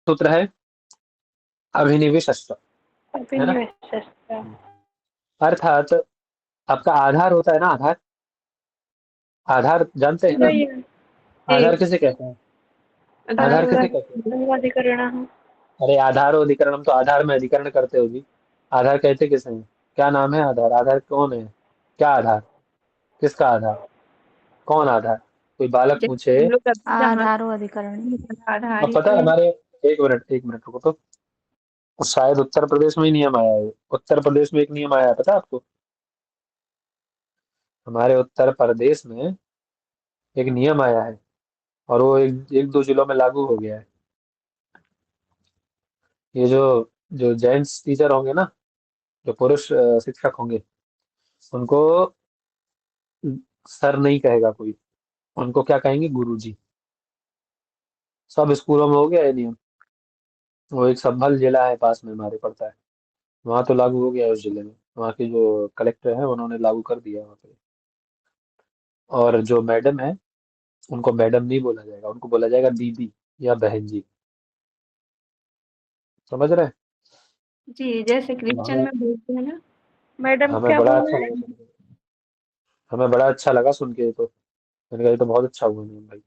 सूत्र है अभिनिवेश अस्त्र, है ना। अभिनिवेश अस्त्र। अर्थात आपका आधार होता है ना, आधार, आधार जानते हैं ना। वही है। जी। आधार किसे कहते हैं, आधार किसे कहते हैं। अधिकरण। अरे आधार अधिकरणम, तो आधार में अधिकरण करते हो जी। आधार कहते किसे हैं, क्या नाम है आधार, आधार कौन है, क्या आधार, किसका आधार, कौन आधार, कोई बालक जैसे पूछे। हम लोग अभी जहाँ आधारो अधिकरण। आधार अब ही पता तो है है। हमारे, एक मिनट रुको तो, शायद उत्तर प्रदेश में ही नियम आया है, उत्तर प्रदेश में एक नियम आया है, पता है आपको। हमारे उत्तर प्रदेश में एक नियम आया है, और वो एक दो जिलों में लागू हो गया है। ये जो जो जेंट्स टीचर होंगे ना, जो पुरुष शिक्षक होंगे, उनको सर नहीं कहेगा कोई, उनको क्या कहेंगे, गुरुजी। सब स्कूलों में हो गया ये नियम। वो एक संभल जिला है पास में हमारे पड़ता है, वहां तो लागू हो गया है उस जिले में, वहाँ के जो कलेक्टर है उन्होंने लागू कर दिया वहाँ पे। और जो मैडम है, उनको मैडम नहीं बोला जाएगा, उनको बोला जाएगा दीदी या बहन जी, समझ रहे हैं। जी, जैसे तो क्रिश्चियन में बोलते हैं ना, मैडम हमें क्या बड़ा बोल अच्छा रहे लगा सुन हैं। के, हमें बड़ा अच्छा लगा सुन के, तो मैंने कहा ये तो बहुत अच्छा हुआ नियम भाई।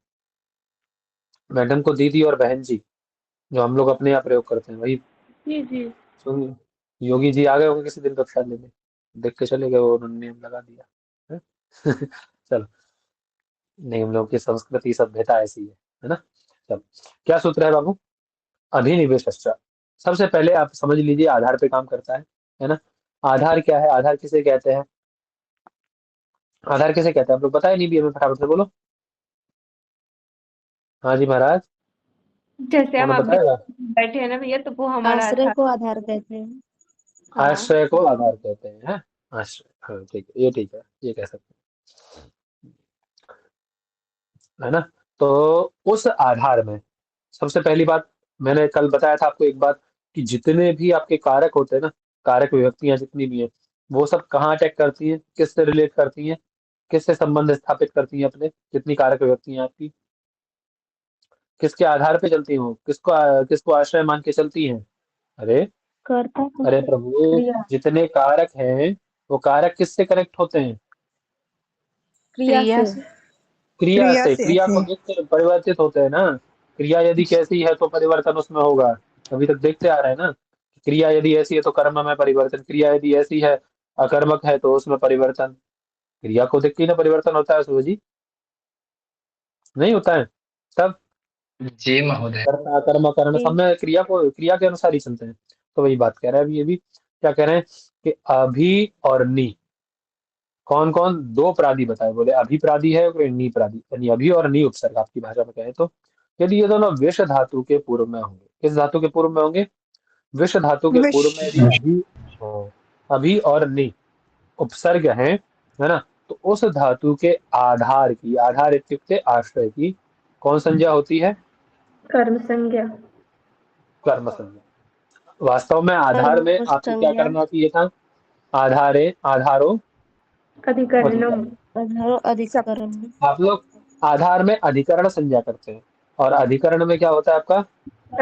मैडम को दीदी और बहन जी, जो हम लोग अपने यहाँ प्रयोग करते हैं वही। जी जी। सुन, योगी जी आ गए होंगे किसी दिन कक्षा लेने, देख के चले गए, वो उन्होंने नियम लगा दिया है? चलो, नहीं हम लोग की संस्कृति सभ्यता ऐसी है ना। चलो, क्या सूत्र है बाबू, अभिनिवेश पश्चात। सबसे पहले आप समझ लीजिए आधार पे काम करता है ना। आधार क्या है, आधार किसे कहते हैं, आधार किसे कहते हैं आप लोग बताए नहीं भी हमें, फटाफट से बोलो। हाँ जी महाराज, जैसे हम कौन अभी बताएगा। बैठे हैं ना भैया, तो वो हमारा आश्रय आधार। को आधार कहते हैं। हाँ। आश्रय को आधार कहते हैं, आश्रय, हाँ ठीक है, ये ठीक है, ये कह सकते हैं, है ना। तो उस आधार में सबसे पहली बात, मैंने कल बताया था आपको एक बात, कि जितने भी आपके कारक होते हैं ना, कारक विभक्तियां जितनी भी हैं, वो सब कहाँ अटैक करती हैं, किससे रिलेट करती हैं, किससे संबंध स्थापित करती हैं, अपने जितनी कारक विभक्तियां आपकी किसके आधार पे चलती हो, किसको आश्रय मान के चलती हैं। अरे, कर्ता को अरे प्रभु, क्रिया, जितने कारक हैं वो कारक किससे कनेक्ट होते हैं, क्रिया क्रिया से। से। क्रिया क्रिया से, से। क्रिया को देख कर परिवर्तित होते हैं ना। क्रिया यदि कैसी है तो परिवर्तन उसमें होगा, अभी तक देखते आ रहे हैं ना। क्रिया यदि ऐसी है तो कर्म में परिवर्तन, क्रिया यदि ऐसी है अकर्मक है तो उसमें परिवर्तन। क्रिया को देख के ही ना परिवर्तन होता है सूर्य जी, नहीं होता है सब। जी महोदय। कर्ता कर्म करण सब में क्रिया को, क्रिया के अनुसार ही चलते हैं। तो वही बात कह रहा है अभी, ये भी क्या कह रहे हैं कि अभी और नी, कौन कौन दो प्रादि बताए, बोले अभिप्रादि है और नी प्रादि, यानी अभी और नी उपसर्ग आपकी भाषा में कहे तो। यदि ये दोनों विष धातु के पूर्व में होंगे, किस धातु के पूर्व में होंगे, विष धातु के विश। पूर्व में यदि अभी हो, अभी और नी उपसर्ग है ना, तो उस धातु के आधार की, आधार इत्युक्ते आश्रय की कौन संज्ञा होती है, कर्म संज्ञा। कर्म संज्ञा। वास्तव में आधार में कर्म आपको क्या संज्ञा। करना चाहिए था, आधारे आधारो अधिकरणम। अधिकरण। आधारो सब। अधिकरण। आप लोग आधार में अधिकरण संज्ञा करते हैं, और अधिकरण में क्या होता है आपका,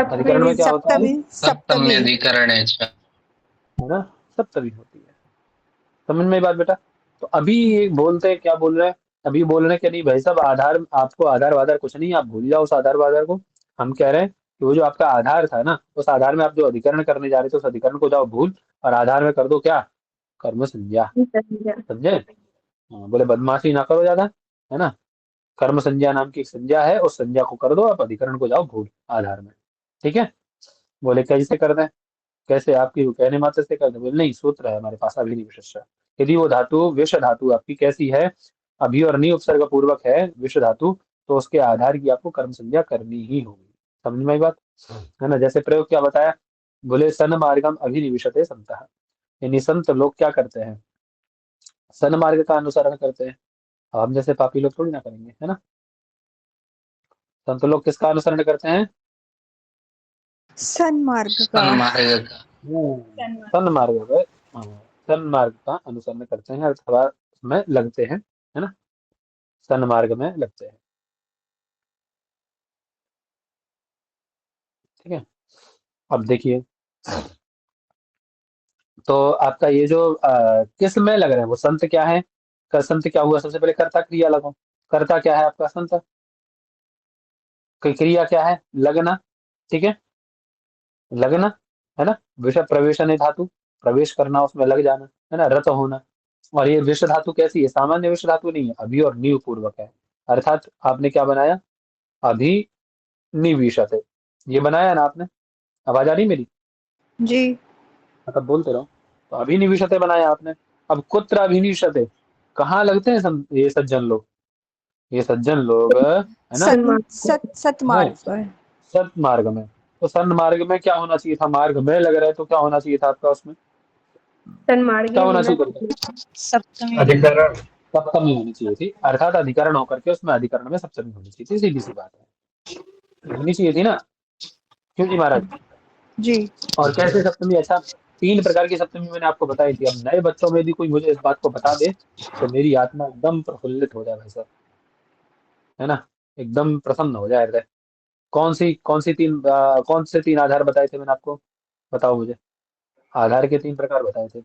अधिकरण में क्या होता सप्तमी। सप्तम्य सप्तमी। अधिकरण है। है ना, सब तभी होती है। समझ में ये बात बेटा। तो अभी ये बोलते हैं, क्या बोल रहे हैं, अभी बोल रहे हैं कि नहीं भाई साहब आधार, आपको आधार वाधार कुछ नहीं, आप भूल जाओ उस आधार वाधार को। हम कह रहे हैं कि वो जो आपका आधार था ना, उस आधार में आप जो अधिकरण करने जा रहे थे उस अधिकरण को जाओ भूल, और आधार में कर दो क्या, कर्म संज्ञा। संज्ञा। समझे, हाँ, बोले बदमाशी ना करो ज्यादा, है ना। कर्म संज्ञा नाम की एक संज्ञा है, उस संज्ञा को कर दो, आप अधिकरण को जाओ भूल आधार में। ठीक है, बोले कैसे कर दें, कैसे आपकी कहने मात्र से कर दें, बोले नहीं सूत्र है हमारे पास अभी नहीं विशेष। यदि वो धातु विष धातु आपकी कैसी है, अभी और नहीं उपसर्ग पूर्वक है विष धातु, तो उसके आधार की आपको कर्म संज्ञा करनी ही होगी। समझ में आई बात, है ना। जैसे प्रयोग क्या बताया, बोले सन मार्गम अभिनिविशते संतः, यानी संत लोग क्या करते हैं, सन मार्ग का अनुसरण करते हैं। हम जैसे पापी लोग थोड़ी ना करेंगे, है ना। संत लोग किसका अनुसरण करते हैं, सन्मार्ग का। सन्मार्ग का। सन्मार्ग का, हाँ, सन्मार्ग का अनुसरण करते हैं अथवा में लगते हैं, है ना, सन्मार्ग में लगते हैं। ठीक है, अब देखिए, तो आपका ये जो किस में लग रहा है वो संत क्या है? संत क्या हुआ? सबसे पहले कर्ता क्रिया लगाओ। कर्ता क्या है आपका? संत। क्रिया क्या है? लगना। ठीक है, लगना, है ना। विषय प्रवेशन है धातु, प्रवेश करना, उसमें लग जाना, है ना, रत होना। और ये विषय धातु कैसी है? सामान्य विषय धातु नहीं है, अभी और नीव पूर्वक है। अर्थात आपने क्या बनाया? अभी निविशते, ये बनाया ना आपने। आवाज आ रही मेरी? जी। मतलब बोलते रहो। तो अभिनिविशते बनाया आपने। अब कुत्र अभिनिविशते, कहाँ लगते हैं ये सज्जन लोग? ये सज्जन लोग, है ना, सन्मार्ग है सतमार्ग पर। सन्मार्ग में। तो सन्मार्ग में क्या होना चाहिए था? मार्ग में लग रहा है तो क्या होना चाहिए था आपका उसमें? सन्मार्गी क्या होना होना चाहिए था? सप्तमी। अधिकरण। सप्तमी होनी चाहिए थी, अर्थात अधिकरण होकर के उसमें अधिकरण में सप्तमी होनी चाहिए थी। सीधी सी बात है, होनी चाहिए थी ना। क्यों जी महाराज? जी। और कैसे सप्तमी? अच्छा, 3 प्रकार की सप्तमी मैंने आपको बताई थी। अब नए बच्चों में भी कोई मुझे इस बात को बता दे तो मेरी आत्मा एकदम प्रफुल्लित हो जाए भाई साहब, है ना, एकदम प्रसन्न हो जाए हृदय। कौन से 3 आधार बताए थे मैंने आपको? बताओ मुझे। आधार के 3 प्रकार बताए थे,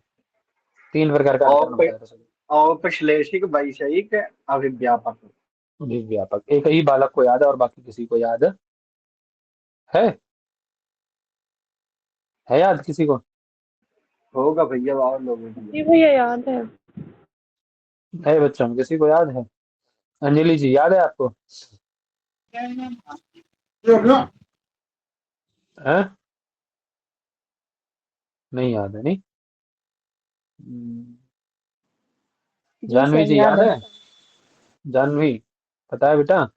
3 प्रकार का अधिकरण औप बताया था सर। औपश्लेषिक वैषयिक अभिव्यापक। व्यापक, एक ही बालक को याद है और बाकी किसी को याद है? है याद किसी को? होगा भैया और लोगों जी को। भैया याद है। है बच्चों में किसी को याद है? अंजलि जी याद है आपको? है? नहीं याद है, नहीं। जी जानवी सर जी याद याद है। है? जानवी, पता है बेटा?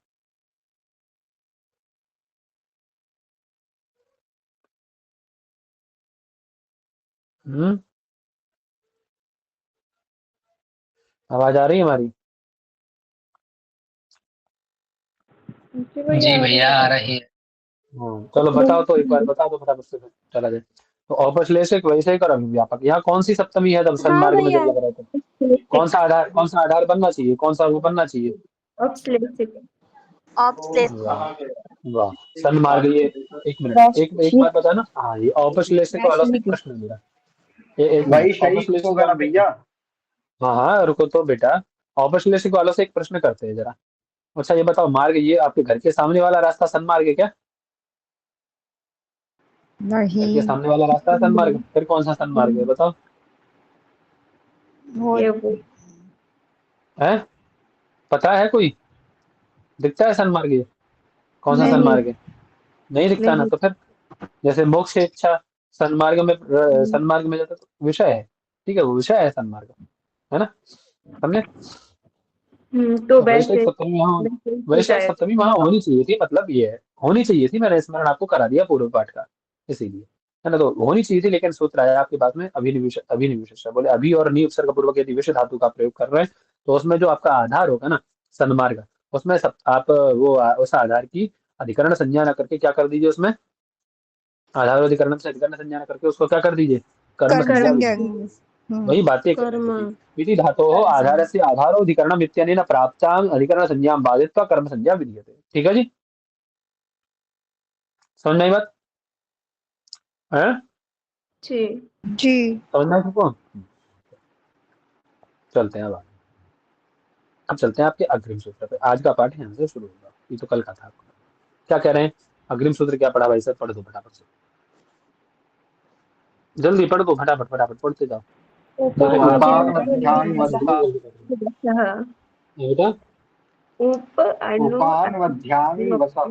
हम्म, आवाज आ रही है हमारी? जी भैया जी आ रही भैया आ है। रही है। हाँ, चलो बताओ तो, एक बार बता दो फटाफट से, फिर चला जाए। तो औपश्लेषिक वैषयिक और अभिव्यापक, यहाँ कौन सी सप्तमी है? जब हाँ सन्मार्ग में भैया। जब लग रहा था, कौन सा आधार बनना चाहिए? कौन सा वो बनना चाहिए? औपश्लेषिक। वाह, वाह, सन्मार्ग ये। एक मिनट, एक वैश्विक बात बता ना। हाँ, ये औपश्लेषिक वालों से एक वैश्विक। प्रश्न है मेरा। एक मिनट, वैषयिक औपश्लेषिक होगा ना वालों से। भैया। हाँ हाँ, रुको तो बेटा। औपश्लेषिक वालों से एक प्रश्न करते हैं जरा। अच्छा ये बताओ, मार्ग ये आपके घर के सामने वाला रास्ता सन्मार्ग है क्या? घर के नहीं। सामने वाला रास्ता है सन्मार्ग, फिर कौन सा सन्मार्ग है बताओ? वो ये वो है? पता है कोई? दिखता है सन्मार्ग ये? कौन सा नहीं सन्मार्ग है? नहीं दिखता ना, नहीं। तो फिर जैसे मोक्ष की इच्छा सन्मार्ग में, सन्मार्ग में जाता तो विषय है। ठीक है, वो विषय है सन्मार्ग, है ना, समझे? तो तो वैश्विक वैसे सप्तमी वहाँ, वैसे हो वैश्विक जाएगा। सप्तमी वहाँ होनी चाहिए थी, मतलब ये है, होनी चाहिए थी। मैंने स्मरण आपको करा दिया पूर्व पाठ का, इसीलिए, है ना। तो होनी चाहिए थी, लेकिन सूत्र आया आपकी बात में अभिनिवेश, अभिनिवेश बोले अभी और नी उपसर्ग पूर्वक यदि विषय धातु का प्रयोग कर रहे हैं तो उसमें जो आपका आधार होगा ना, सन्मार्ग, उसमें सब आप वो उस आधार की अधिकरण संज्ञा न करके क्या कर दीजिए उसमें? आधार अधिकरण से अधिकरण संज्ञा न करके उसको क्या कर दीजिए? कर्म कर्म संज्ञा संज्ञा। विधि। वही बातें कर रहे कर्म। थे कि इति धातोः आधारस्य आधारोऽधिकरणम् इत्यनेन प्राप्तां अधिकरण संज्ञां बाधित्वा कर्म संज्ञा विधीयते। ठीक है जी, समझ में आई बात? है? जी। जी। समझ में आई सबको? चलते हैं अब चलते हैं आपके अग्रिम सूत्र पे। आज का पाठ यहाँ से शुरू होगा, ये तो कल का था आपका। क्या कह रहे हैं? अग्रिम सूत्र क्या पढ़ा भाई साहब? पढ़ दो फटाफट से, जल्दी पढ़ दो, फटाफट फटाफट पढ़ते जाओ। मेरे उपान क्लास उपान में मध्याह्न वसा। हाँ। बेटा, उप अनु उपान मध्याह्न वसा।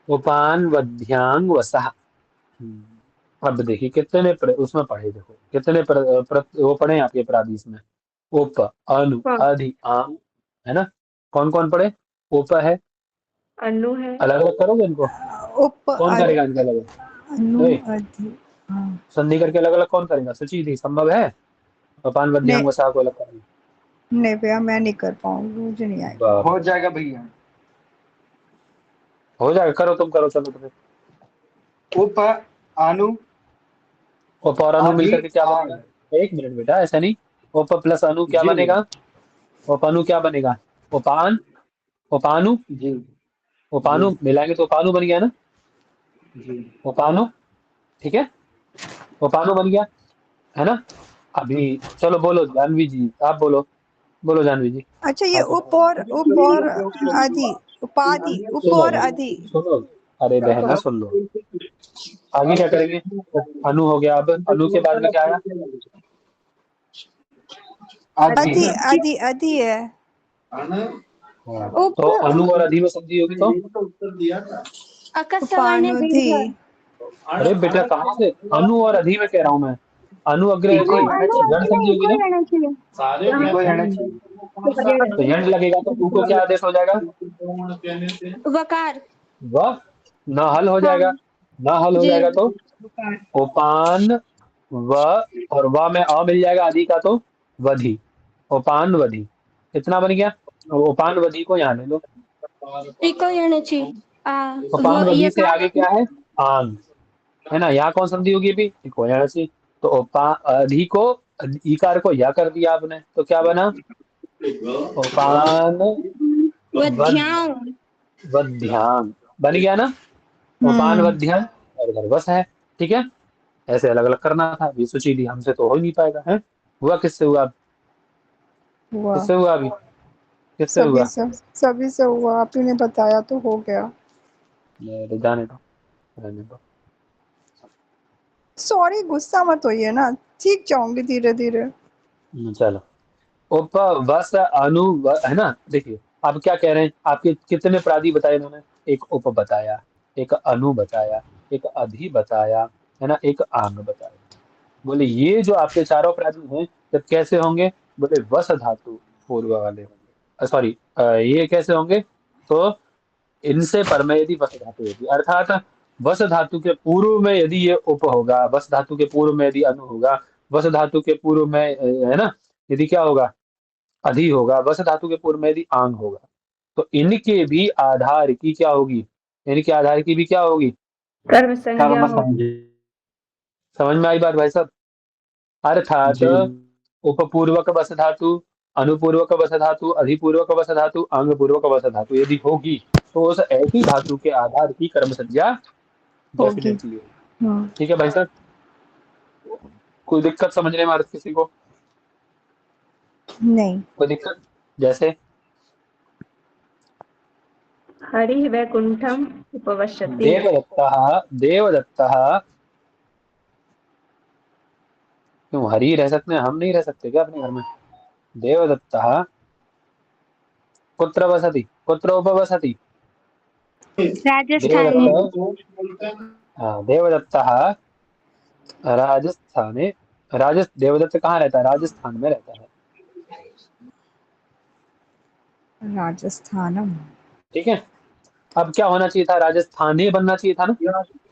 उपान वध्यांग वसः। अब देखिए कितने उसमें पढ़े, देखो कितने वो पढ़े आपके प्रादिश में। उप, अनु, अधि, आम, है ना। कौन कौन पढ़े? उप है, अनु है। अलग अलग करोगे इनको? उप कौन करेगा इनका अलग अनु अलग? अधि। हाँ। संधि करके अलग अलग कौन करेगा? सची थी, संभव है उपान नहीं वध्यांग वसा को अलग करना? नहीं भैया, मैं नहीं कर पाऊंगी, मुझे नहीं आएगा। बाप हो रे। जाएगा भैया। हो जाएगा, करो तुम, करो चलो। तो फिर उप अनु उप और अनु अधि मिलकर के क्या आंग। बनेगा? एक मिनट बेटा, ऐसा नहीं। उप प्लस अनु क्या जी बनेगा? उप अनु क्या बनेगा? उपान, उपानु, जी जी उपानु मिलाएंगे तो उपानु बन गया ना। जी। उपानु ठीक है, उपानु बन गया, है ना। अभी चलो बोलो जानवी जी, आप बोलो, बोलो जानवी जी। अच्छा, ये आप उप और अधि, उपाधि, उप सुनो और अधि। सुनो, अरे बहना सुन लो, आगे क्या करेंगे। अनु हो गया, अब अनु के बाद में क्या आया। अधि, अधि, अधि है। हाँ, उप तो अनु और अधि में संधि होगी तो अकस्वर्ण उपानुधि। दीर्घ। अरे बेटा कहाँ से, अनु और अधि में कह रहा हूँ मैं, अनु अग्र इको अधि, रहना अनु जड़ अग्र संधि होगी इको ना। रहना चाहिए। इको रहना चाहिए। तो यंड लगेगा तो तू को क्या आदेश हो जाएगा, वकार। वह, न हल हो हाँ जाएगा, न हल हो जी। जाएगा तो उपान व, और व में अ मिल जाएगा अधि का तो वधि, उपान वधि, इतना बन गया। और उपान वधि को यहाँ ले लो, इको रहना चाहिए। उपान वो वधि से यकार। आगे क्या है, आंग, है ना। यहाँ कौन संधि होगी अभी, इको यहाँ से, तो अधि को, इकार को या कर दिया आपने तो क्या बना, उपान वध, वध्याम। वध्याम बन गया ना, उपान हम्म। वध्याम, और इधर बस है। ठीक है, ऐसे अलग अलग करना था, ये सोची थी हमसे तो हो ही नहीं पाएगा है। हुआ किससे हुआ, हुआ, किससे हुआ अभी, किससे हुआ। सभी से हुआ, आप ही ने बताया तो हो गया। मेरे जाने दो, रहने दो। सॉरी, गुस्सा मत होइए ना, ठीक जाऊंगी धीरे धीरे। चलो, उप वस अनु है ना। देखिए आप क्या कह रहे हैं, आपके कितने प्रादी बताए इन्होंने, एक उप बताया, एक अनु बताया, एक अधि बताया, है ना, एक आंग बताया। बोले ये जो आपके चारों प्रादी हैं जब कैसे होंगे, बोले वस धातु पूर्व वाले होंगे, सॉरी, ये कैसे होंगे, तो इनसे पर में यदि वस धातु होगी, अर्थात वस धातु के पूर्व में यदि ये उप होगा, वस धातु के पूर्व में यदि अनु होगा, वस धातु के पूर्व में है ना, यदि क्या होगा, अधि होगा, वस धातु के पूर्व में यदि आंग होगा, तो इनके भी आधार की क्या होगी, इनके आधार की भी क्या होगी, कर्म संज्ञा कर्म हो। संज्ञा। समझ में आई बात भाई साहब। अर्थात उपपूर्वक वस धातु, अनुपूर्वक वस धातु, अधिपूर्वक वस धातु, अंग पूर्वक वस धातु यदि होगी तो उस ऐसी धातु के आधार की कर्म संज्ञा होगी। डेफिनेटली होगी। ठीक है भाई साहब, कोई दिक्कत समझने में आ रही किसी को, नहीं। कोई दिक्कत, जैसे हरि वैकुंठम उपवश्यति। देवदत्तः, देवदत्तः, क्यों हरि रह सकते हैं, हम नहीं रह सकते क्या अपने घर में। देवदत्तः कुत्र वसति, कुत्र उपवसति, राजस्थान में। देवदत्त, हाँ देवदत्तः राजस्थाने, देवदत्त कहाँ रहता है, राजस्थान में रहता है। राजस्थानम। ठीक है, अब क्या होना चाहिए था, राजस्थान ही बनना चाहिए था ना,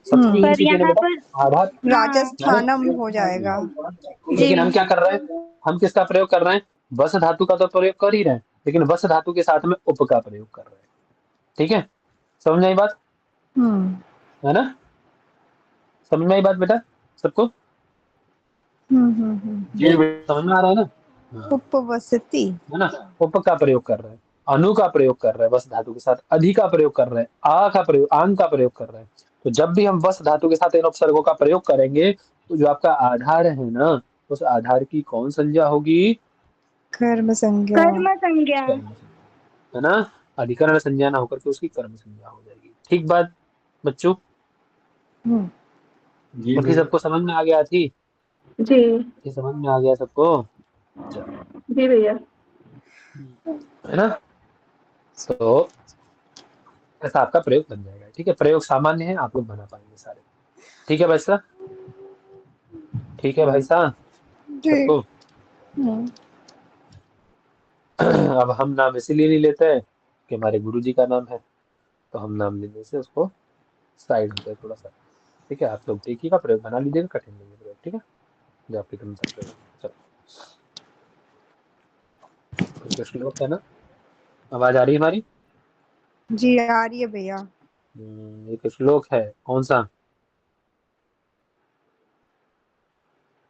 सबसे ईजी पर चीज है ना यहाँ बेटा, पर आधार, है ना। राजस्थानम हो जाएगा। जी। लेकिन हम क्या कर रहे हैं, हम किसका प्रयोग कर रहे हैं, वस धातु का तो प्रयोग कर ही रहे हैं, लेकिन वस धातु के साथ में उप का प्रयोग कर रहे हैं। ठीक है, समझ में आई बात, हम्म। है ना, समझ में आई बात बेटा सबको, समझ में आ रहा है ना। हाँ, उपवसति। है ना, उप का प्रयोग कर रहे हैं, अनु का प्रयोग कर रहे हैं, वस धातु के साथ अधि का प्रयोग कर रहे हैं, आ का प्रयोग, आंग का प्रयोग कर रहे हैं। तो जब भी हम वस धातु के साथ इन उपसर्गों का प्रयोग करेंगे तो जो आपका आधार है ना, उस आधार की कौन संज्ञा होगी, कर्म संज्ञा। कर्म संज्ञा। कर्म संज्ञा, है ना, अधिकरण संज्ञा ना होकर के उसकी कर्म संज्ञा हो जाएगी। ठीक बात बच्चों, हम्म। बाकी सबको समझ में आ गया थी, जी ये समझ में आ गया सबको, चलो, जी भैया। है ना। तो ऐसा आपका प्रयोग बन जाएगा। ठीक है, प्रयोग सामान्य है, आप लोग बना पाएंगे सारे। ठीक है भाई साहब, ठीक है भाई साहब जी। सबको। अब हम नाम इसीलिए नहीं लेते हैं कि हमारे गुरु जी का नाम है, तो हम नाम लेने से उसको साइड होता है थोड़ा सा। ठीक है, आप लोग देखिएगा, प्रयोग बना लीजिएगा, कठिन नहीं है प्रयोग। ठीक है, जो आपके क्रमशः प्रयोग होगा। चलो, एक श्लोक है ना, आवाज आ रही है हमारी। जी आ रही है भैया। एक श्लोक है, कौन सा,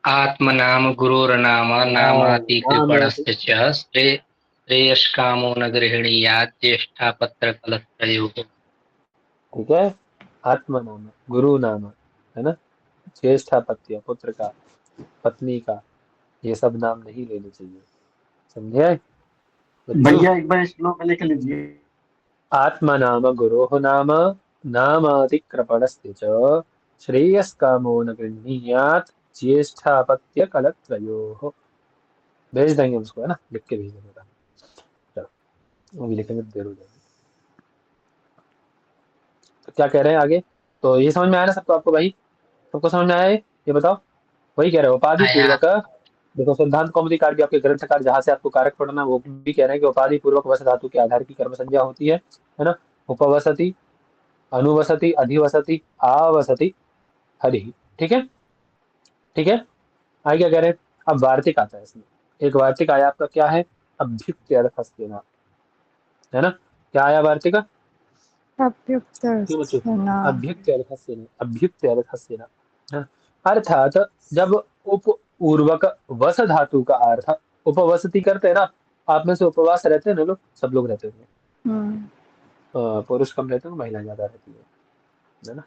आत्मनाम गुरुर्नाम नामाति नाम है, कृपणस्य च श्रेयस्कामो न गृह्णीयात् ज्येष्ठा पत्र कलत्रयो। ठीक है, आत्मा नाम, गुरु नाम, है ना, ज्येष्ठापत्य पुत्र का, पत्नी का, ये सब नाम नहीं लेने चाहिए। समझे बच्चों? भैया एक बार श्लोक लिख लीजिए। आत्मा नाम गुरोः नाम नामातिक्रपणस्य च श्रेयस्कामो न गृह्णीयात् ज्येष्ठापत्य कलत्रयोः। भेज देंगे उसको, है ना, लिख के भेज देंगे। चलो वो भी लिखेंगे तो देर हो जाएगी। तो क्या कह रहे हैं आगे? तो ये समझ में आया ना सबको? आपको भाई सबको समझ में आया है? ये बताओ। वही कह रहे हो उपाधि आया। पूर्वक। देखो सिद्धांत कौमुदीकार भी आपके ग्रंथकार जहां से आपको कारक पढ़ना वो भी कह रहे हैं कि उपाधि पूर्वक वस धातु के आधार की कर्म संज्ञा होती है ना। उपवसति, अनुवसति, अधिवसति, आवसति, हरि। ठीक है, ठीक है। आगे क्या कह रहे हैं? अब वार्तिक आता है इसमें। एक वार्तिक आया आपका, क्या है? अभ्युक्त अर्थस्तेन, है ना। क्या आया वार्तिक? अभ्युक्त क्यों बच्चों? सेना। अभ्युक्त अर्थस्तेन, अभ्युक्त अर्थस्तेन, हाँ। अर्थात जब उप पूर्वक वस धातु का अर्थ, उपवसति करते हैं ना। आप में से उपवास रहते हैं ना लोग, सब लोग रहते होंगे। पुरुष कम रहते हैं, महिला ज्यादा रहती है ना।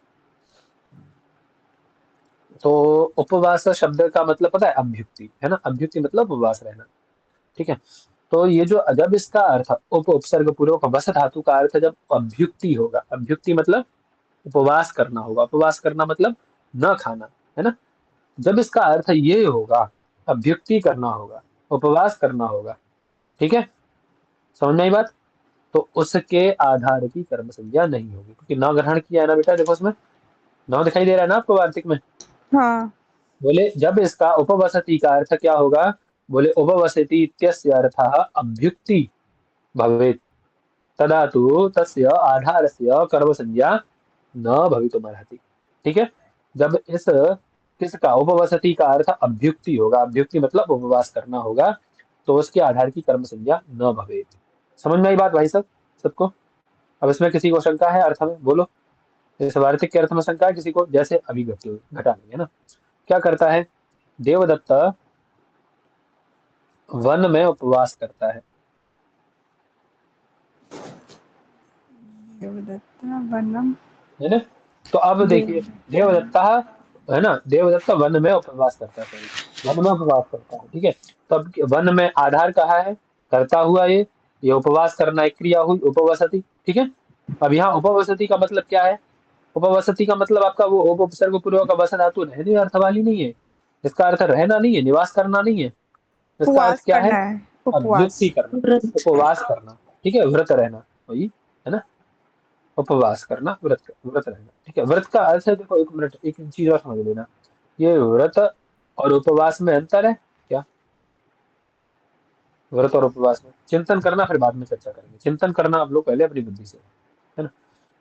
तो उपवास शब्द का मतलब पता है? अभ्युक्ति, है ना। अभ्युक्ति मतलब उपवास रहना। ठीक है। तो ये जो जब इसका अर्थ उपसर्ग पूर्वक वस धातु का अर्थ जब अभ्युक्ति होगा, अभ्युक्ति मतलब उपवास करना होगा। उपवास करना मतलब न खाना, है ना। जब इसका अर्थ ये होगा, अभ्युक्ति करना होगा, उपवास करना होगा, ठीक है, समझ में आई बात? तो उसके आधार की कर्म संज्ञा नहीं होगी, क्योंकि न ग्रहण किया है ना बेटा। देखो उसमें न दिखाई दे रहा है ना आपको वार्तिक में। हाँ। बोले जब इसका उपवसति का अर्थ क्या होगा? बोले उपवसति इत्यस्य अर्थः अभ्युक्ति भवेत्, तदा तु तस्य आधारस्य कर्म संज्ञा न भवितुमर्हति। ठीक है। जब इस किसका उपवसति का अर्थ अभ्युक्ति होगा, अभ्युक्ति मतलब उपवास करना होगा, तो उसके आधार की कर्म संज्ञा न भवेत। समझ में आई बात भाई सब सबको? अब इसमें किसी को शंका है अर्थ में? बोलो। इस वार्तिक के अर्थ में शंका है किसी को? जैसे अभी घटा लेंगे ना। क्या करता है? देवदत्त वन में उपवास करता है देवदत्ता वनम। है ना। तो अब देखिए, देवदत्ता, है ना, देवदत्त वन में उपवास करता है, सॉरी, वन में उपवास करता है। ठीक है। तो अब वन में आधार कहाँ है? करता हुआ ये उपवास करना एक क्रिया हुई, उपवसति। ठीक है। अब यहाँ उपवसति का मतलब क्या है? उपवसति का मतलब आपका वो उपसर्ग पूर्वक का वस धातु रहने अर्थ वाली नहीं है। इसका अर्थ रहना नहीं है, निवास करना नहीं है। इसका अर्थ उपवास क्या है? करना है, अभ्युक्ति उपवास। करना, उपवास करना। ठीक है, व्रत रहना, वही है ना। उपवास करना, व्रत रहना। ठीक है। व्रत का अर्थ है, देखो एक मिनट, एक चीज और समझ लेना। ये व्रत और उपवास में अंतर है क्या? व्रत और उपवास में चिंतन करना, फिर बाद में चर्चा करेंगे। चिंतन करना आप लोग पहले अपनी बुद्धि से, है ना।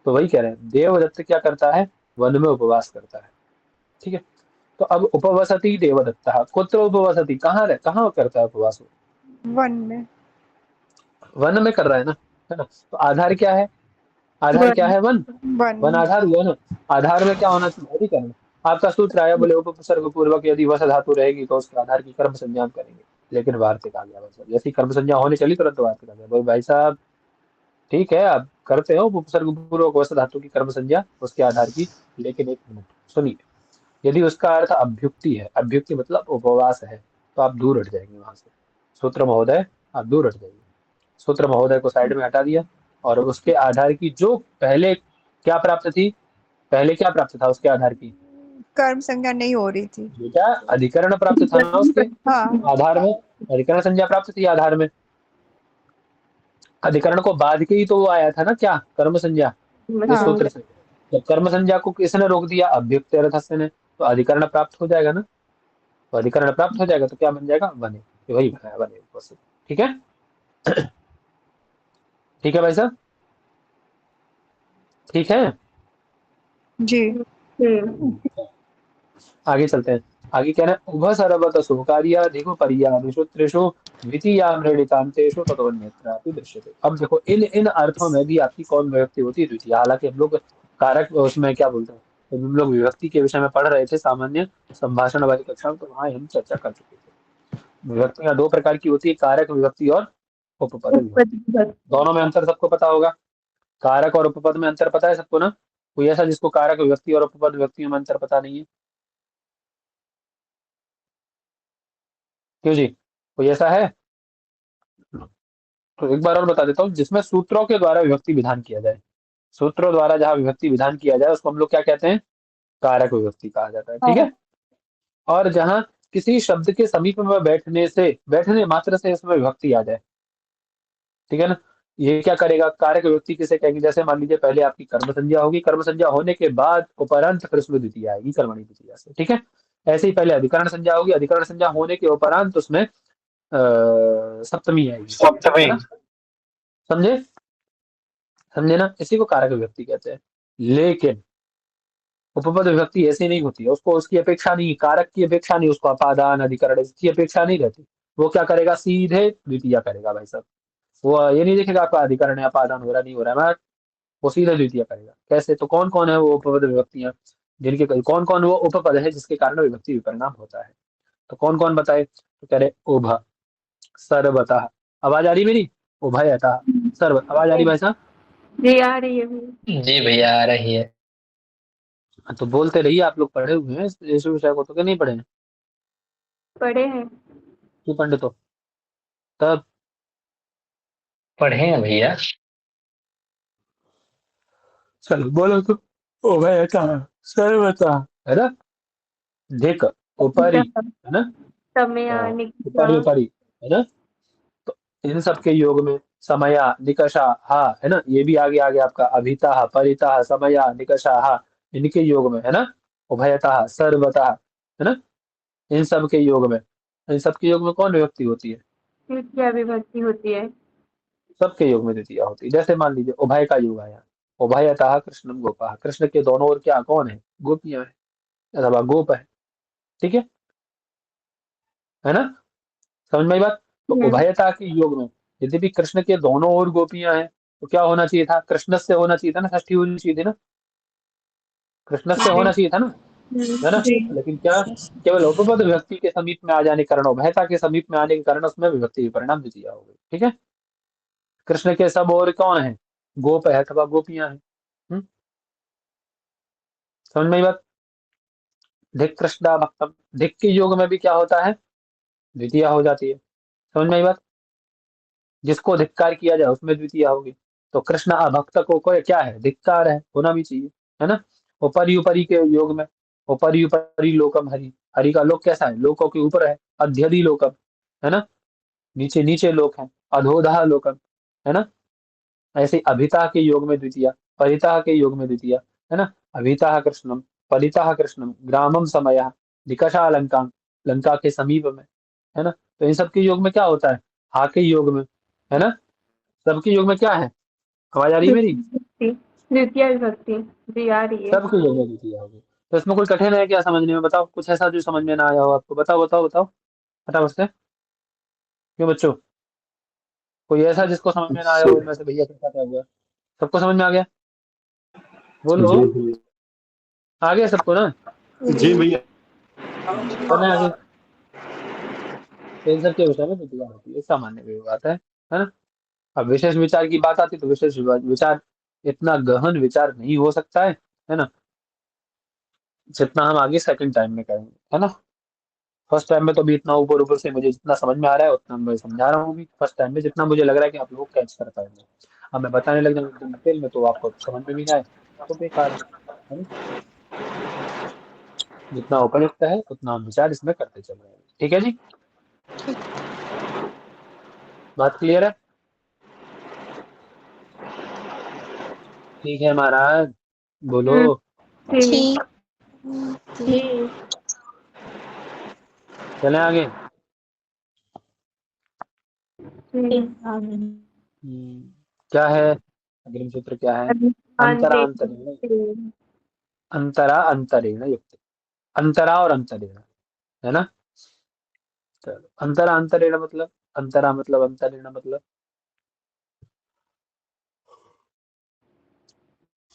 तो वही कह रहे हैं, देवदत्त क्या करता है? वन में उपवास करता है। ठीक है। तो अब उपवसति देवदत्त, कुत्र उपवसति, कहाँ करता है उपवास? वन में। वन में कर रहा है ना, है ना। तो आधार क्या है? आधार क्या वन। है? वन। One one. आधार हुआ ना। आधार में क्या होना चाहिए? अधिकरण। आपका सूत्र आया, बोले उपसर्ग पूर्वक यदि वस धातु रहेगी तो उसके आधार की कर्म संज्ञा हम करेंगे। लेकिन वार्तिक आ गया, बस जैसी कर्म संज्ञा होने चली तुरंत वार्तिक आ गया। भाई साहब ठीक है, आप करते हो उपसर्ग पूर्वक वस धातु की कर्म संज्ञा उसके आधार की, लेकिन एक मिनट सुनिए। यदि उसका अर्थ अभ्युक्ति है, अभ्युक्ति मतलब उपवास है, तो आप दूर हट जाएंगे वहां से। सूत्र महोदय आप दूर हट जाइए। सूत्र महोदय को साइड में हटा दिया, और उसके आधार की जो पहले क्या प्राप्त थी, पहले क्या प्राप्त था उसके आधार की? कर्म संज्ञा नहीं हो रही थी। बेटा अधिकरण प्राप्त था ना उसके हाँ। आधार में। अधिकरण संज्ञा प्राप्त थी आधार में। अधिकरण को बाद के ही तो वो आया था ना, क्या? कर्म संज्ञा, इस हाँ। सूत्र से। तो कर्म संज्ञा को किसने रोक दिया? अभ्युक्त अर्थस्य ने। तो अधिकरण प्राप्त हो जाएगा ना। तो अधिकरण प्राप्त हो जाएगा तो क्या बन जाएगा? वने। तो वही बनाया, वने उपस्थित। ठीक है। ठीक है भाई साहब, ठीक है। जी। आगे चलते हैं। आगे क्या है? उभ सर्वत शुभकार्य अधिको पर्यादिषु त्रिषु द्वितीया मृणिकांतेषु ततोन्यत्रापि दृश्यते। अब देखो इन इन अर्थों में भी आपकी कौन विभक्ति होती है? द्वितीय। हालांकि हम लोग कारक उसमें क्या बोलते हैं, जब हम लोग विभक्ति के विषय में पढ़ रहे थे सामान्य संभाषण वाली कक्षा में, तो वहां हम चर्चा कर चुके थे। विभक्तियां दो प्रकार की होती है, कारक विभक्ति और उपपद विभक्ति। दोनों में अंतर सबको पता होगा। कारक और उपपद में अंतर पता है सबको ना? कोई ऐसा जिसको कारक विभक्ति और उपपद विभक्ति में अंतर पता नहीं है? क्यों जी, कोई ऐसा है? तो एक बार और बता देता हूँ, जिसमें सूत्रों के द्वारा विभक्ति विधान किया जाए, सूत्रों द्वारा जहाँ विभक्ति विधान किया जाए उसको हम लोग क्या कहते हैं? कारक विभक्ति कहा जाता है, ठीक है। और जहाँ किसी शब्द के समीप में बैठने मात्र से इसमें विभक्ति आ जाए, ठीक है ना, ये क्या करेगा? कारक विभक्ति किसे कहेंगे? जैसे मान लीजिए पहले आपकी कर्म संज्ञा होगी, कर्म संज्ञा होने के बाद उपरांत फिर उसमें द्वितीय आएगी कर्मणि द्वितीया से, ठीक है। ऐसे ही पहले अधिकरण संज्ञा होगी, अधिकरण संज्ञा होने के उपरांत उसमें सप्तमी आएगी, है ना। समझे? समझे ना? इसी को कारक विभक्ति कहते हैं। लेकिन उपपद विभक्ति ऐसी नहीं होती है, उसको उसकी अपेक्षा नहीं, कारक की अपेक्षा नहीं, उसको अपादान अधिकरण इसकी अपेक्षा नहीं रहती। वो क्या करेगा? सीधे द्वितीय करेगा भाई साहब। वो ये नहीं देखेगा आपका अधिकरण है अपादान हो रहा नहीं हो रहा है, वो सीधे द्वितीय करेगा। कैसे? तो कौन कौन है वो उपपद विभक्तियां, जिनके कौन कौन वो उपपद है जिसके कारण विभक्ति विपरिणाम होता है? तो कौन कौन बताए? तो कह रहे उभ, सर्वतः, आवाज आ रही मेरी? उभयतः, सर्व, आवाज आ रही भाई साहब? जी आ रही है भैया। जी भैया आ रही है। तो बोलते रहिए, आप लोग पढ़े हुए हैं इस विषय को, तो क्या नहीं पढ़े हैं? पढ़े हैं। क्यों पंडित हो? तब पढ़े हैं भैया। चलो बोलो तो। उभयतः, सर्वतः, है ना। धिक, ऊपरी, है ना। समय हाँ, निकषा। ऊपरी ऊपरी, है ना। तो इन सब के योग में समया निकषा हा, है ना, ये भी आगे आगे आपका अभिता परिता समया निकषा हा, इनके योग में, है ना। उभयतः, सर्वतः, है ना। इन सब के योग में, इन सब के योग में कौन विभक्ति होती है? द्वितीय विभक्ति होती है। सबके योग में द्वितीय होती है। जैसे मान लीजिए उभय का योग आया, उभयतः कृष्णम गोपा, कृष्ण के दोनों ओर क्या कौन है? गोपियां है अथवा गोप है, ठीक है ना। समझ में आई बात? तो उभयता के योग में यद्यपि कृष्ण के दोनों ओर गोपियां हैं, तो क्या होना चाहिए था? कृष्ण से होना चाहिए था ना, षष्ठी होनी चाहिए थी ना, कृष्ण से होना चाहिए था ना, है ना। जी। लेकिन क्या, केवल उपपद विभक्ति के समीप में आ जाने के कारण, उभयता के समीप में आने के कारण उसमें विभक्ति परिणाम द्वितीय हो गई, ठीक है। कृष्ण के सब और कौन है? गोप है अथवा गोपियां हैं। समझ में आई बात? धिक कृष्णा भक्तम, धिक के योग में भी क्या होता है? द्वितीय हो जाती है। समझ में आई बात? जिसको धिक्कार किया जाए उसमें द्वितीय होगी। तो कृष्ण अभक्त को कोई क्या है? धिक्कार है, होना भी चाहिए, है ना। ऊपरी ऊपरी के योग में, ऊपरी ऊपरी लोकम हरि, हरि का लोक कैसा है? लोकों के ऊपर है, अध्यधि लोकम, है ना। नीचे नीचे लोक है, अधोधा लोकम, है ना। ऐसे अभिता के योग में द्वितीय, परिता के योग में द्वितीय, है ना। अभिता कृष्णम, परिता कृष्णम, ग्रामम समय, निकषा लंका, लंका के समीप में, है ना। तो इन सबके योग में क्या होता है? हा के योग में, है ना। सबके योग में क्या है? आवाज आ रही है मेरी? द्वितीय विभक्ति जी आ रही है। सबके योग में द्वितीय होगी। तो इसमें कोई कठिन है क्या समझने में? बताओ, कुछ ऐसा जो समझ में ना आया हो आपको, बताओ बताओ बताओ, फटाफट से। क्यों बच्चों, कोई ऐसा जिसको समझ में ना आया हो इनमें से? भैया कैसा क्या हुआ? सबको समझ में आ गया? बोलो। जी भैया। आ गया सबको ना? जी भैया। करना है आगे। तो इन सब के विषय में द्वितीय होती है, सामान्य वी बात है ना। अब विशेष विचार की बात आती तो विशेष विचार इतना गहन विचार नहीं हो सकता है ना, जितना हम आगे सेकंड टाइम में करेंगे, है ना। फर्स्ट टाइम में तो अभी इतना ऊपर ऊपर से मुझे जितना समझ में आ रहा है उतना मैं समझा रहा हूँ अभी। फर्स्ट टाइम में जितना मुझे लग रहा है कि आप लोग कैच कर पाएंगे, अब मैं बताने लग जाऊँ एकदम डिटेल में तो आपको समझ में भी ना आए तो बेकार है ना। जितना उपयुक्त है उतना हम विचार इसमें करते चल रहे हैं, ठीक है जी। बात क्लियर है? ठीक है महाराज, बोलो। ठीक। ठीक। चलें आगे। क्या है अग्रिम सूत्र? क्या है? अंतरा अंतरेण, अंतरा अंतरेण युक्त, अंतरा और अंतरेण, है ना। चलो, अंतरा अंतरेण मतलब, अंतरा मतलब अंतरेण मतलब,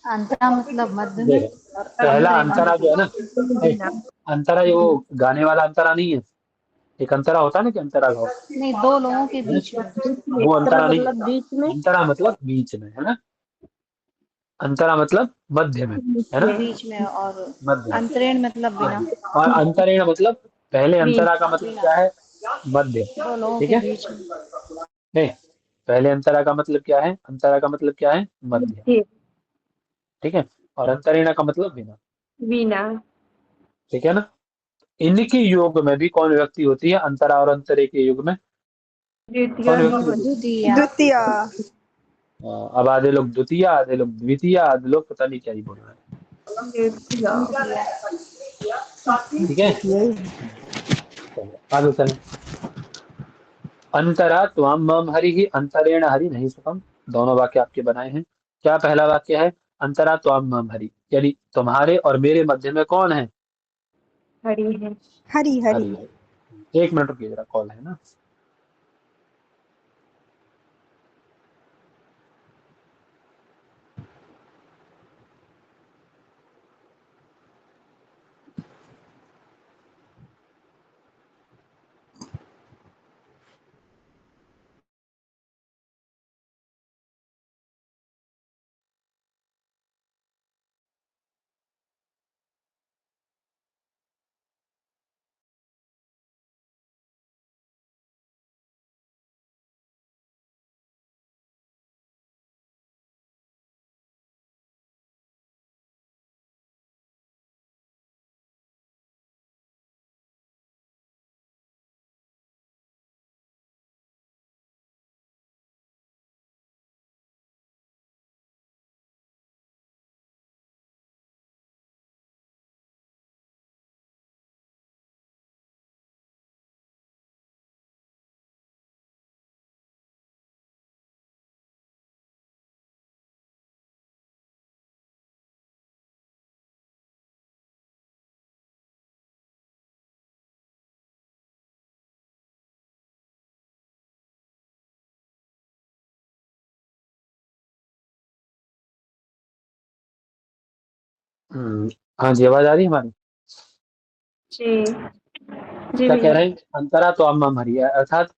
अंतरा मतलब मध्य में देखो और पहला अंतरे अंतरा जो है ना, अंतरा ये वो गाने वाला अंतरा नहीं है। एक अंतरा होता है ना कि अंतरा गाओ, नहीं, दो लोगों के है? बीच में। वो अंतरा अंतरा नहीं है। मतलब बीच में। अंतरा मतलब बीच में, है ना। अंतरा मतलब मध्य में, है ना, बीच में और मध्य में। अंतरेण मतलब बिना। हाँ, और अंतरेण मतलब, पहले अंतरा का मतलब बिना। क्या है? मध्य। दोनों ठीक के है, बीच में। नहीं, पहले अंतरा का मतलब क्या है? अंतरा का मतलब क्या है? मध्य। ठीक, ठीक है, और अंतरेणा का मतलब बिना। वीणा, ठीक है ना। इनके योग में भी कौन विभक्ति होती है? अंतरा और अंतरे के युग में द्वितीय कौन भी विभक्ति होती है? द्वितीया। द्वितीय। अब आधे लोग द्वितीय, आधे लोग द्वितीय, आधे लोग पता नहीं क्या ही बोल रहे हैं। द्वितीय, ठीक है, चलो आगे चलें। अंतरा त्वाम मम हरि ही अंतरेण हरि नहीं सुखम। दोनों वाक्य आपके बनाए हैं। क्या पहला वाक्य है? अंतरा त्वाम मम हरि, यानी तुम्हारे और मेरे मध्य में कौन है? हरि है। हरि हरि। हरि है। 1 मिनट रुकिए जरा, कॉल है ना। हाँ जी, आवाज आ रही है हमारी? जी, जी क्या कह भैया। रहे हैं? अंतरा त्वाम मम हरि है, अर्थात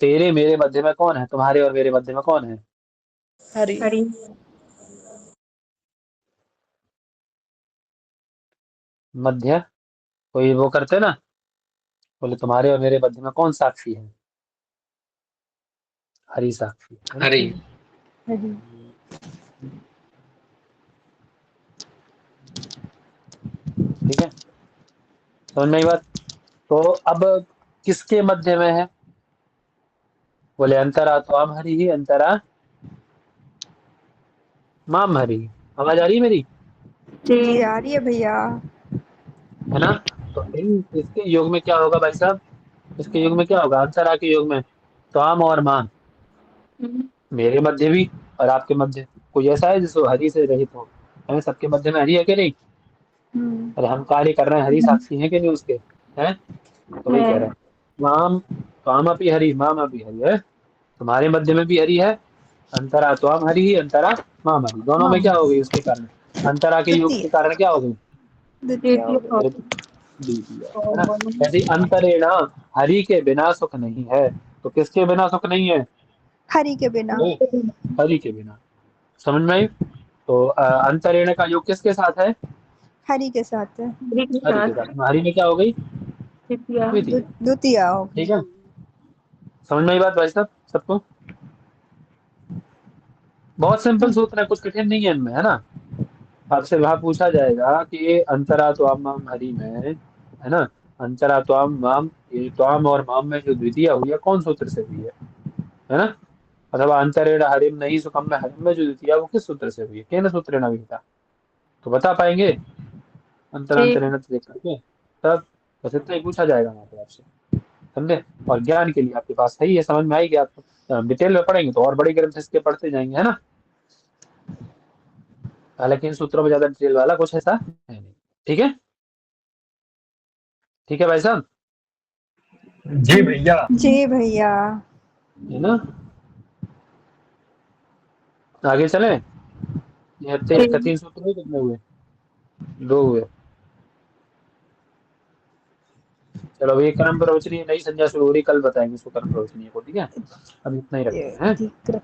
तेरे मेरे मध्य में कौन है? तुम्हारे और मेरे मध्य में कौन है? हरि। हरि, मध्य। कोई वो करते ना, बोले तुम्हारे और मेरे मध्य में कौन साक्षी है? हरि साक्षी है ना। हरि। हरि। ठीक है, समझ में आई बात? तो अब किसके मध्य में है? बोले अंतरा त्वाम हरि ही अंतरा माम हरि। आवाज आ रही है मेरी? जी जी, आ रही है भैया। है ना। तो इन इसके योग में क्या होगा भाई साहब? इसके योग में क्या होगा? अंतरा के योग में त्वाम और माम, मेरे मध्य भी और आपके मध्य। कोई ऐसा है जिसको हरि से रहित हो? है सबके मध्य में हरि है कि नहीं? हम्म। और हम कार्य कर रहे हैं, हरि साक्षी है कि नहीं उसके? हैं, तो वही है। कह रहे हैं। माम त्वाम अपि हरि माम अपि हरि है, तुम्हारे मध्य में भी हरि है। अंतरा त्वाम हरि ही अंतरा माम हरि, दोनों में क्या हो गई उसके कारण? अंतरा के योग द्वितीय। के कारण क्या हो गई? द्वितीय द्वितीय हो गई। हो द्वितीय, है ना। ऐसे ही अंतरेणा हरि के बिना सुख नहीं है। तो किसके बिना सुख नहीं है? हरि के बिना। ए, हरि के बिना। समझ में आई? तो अंतरेण का योग किसके साथ है? हरि के साथ है। हरि के हरि के साथ, साथ। हरि में क्या हो गई? द्वितीय। द्वितीय। द्वितीय हो गई। ठीक है, समझ में आई बात भाई साहब सबको? बहुत सिंपल सूत्र है, कुछ कठिन नहीं है इनमें, है ना। आपसे वहां पूछा जाएगा कि अंतरा त्वाम माम हरि में, है ना, अंतरा त्वाम माम, ये त्वाम और माम में जो द्वितीय हुई है कौन सूत्र से हुई है ना। अथवा अंतरेण हरिम नहीं सुखम में हरिम में जो द्वितीय वो किस सूत्र से हुई है? केन सूत्रेण विहिता। तो बता पाएंगे जी, अंतरांतरेण देख करके तब। बस इतना ही पूछा जाएगा वहां पे आपसे, समझे। और ज्ञान के लिए आपके पास सही है, समझ में आएगी आपको। डिटेल में पढ़ेंगे तो और बड़ी ग्रंथ इसके पढ़ते जाएंगे, है ना। हालांकि इन सूत्रों में ज्यादा डिटेल वाला कुछ ऐसा है नहीं। ठीक है, ठीक है भाई साहब, जी भैया। जी भैया। है ना। आगे चले। ये हफ्ते जी, का 3 सूत्र हुए, कितने हुए? 2 हुए। चलो अभी कर्म प्रवचनी नई संज्ञा शुरू हो रही, कल बताएंगे इसको कर्म प्रवचनी को। ठीक है, अब इतना ही ये रखते हैं। ठीक।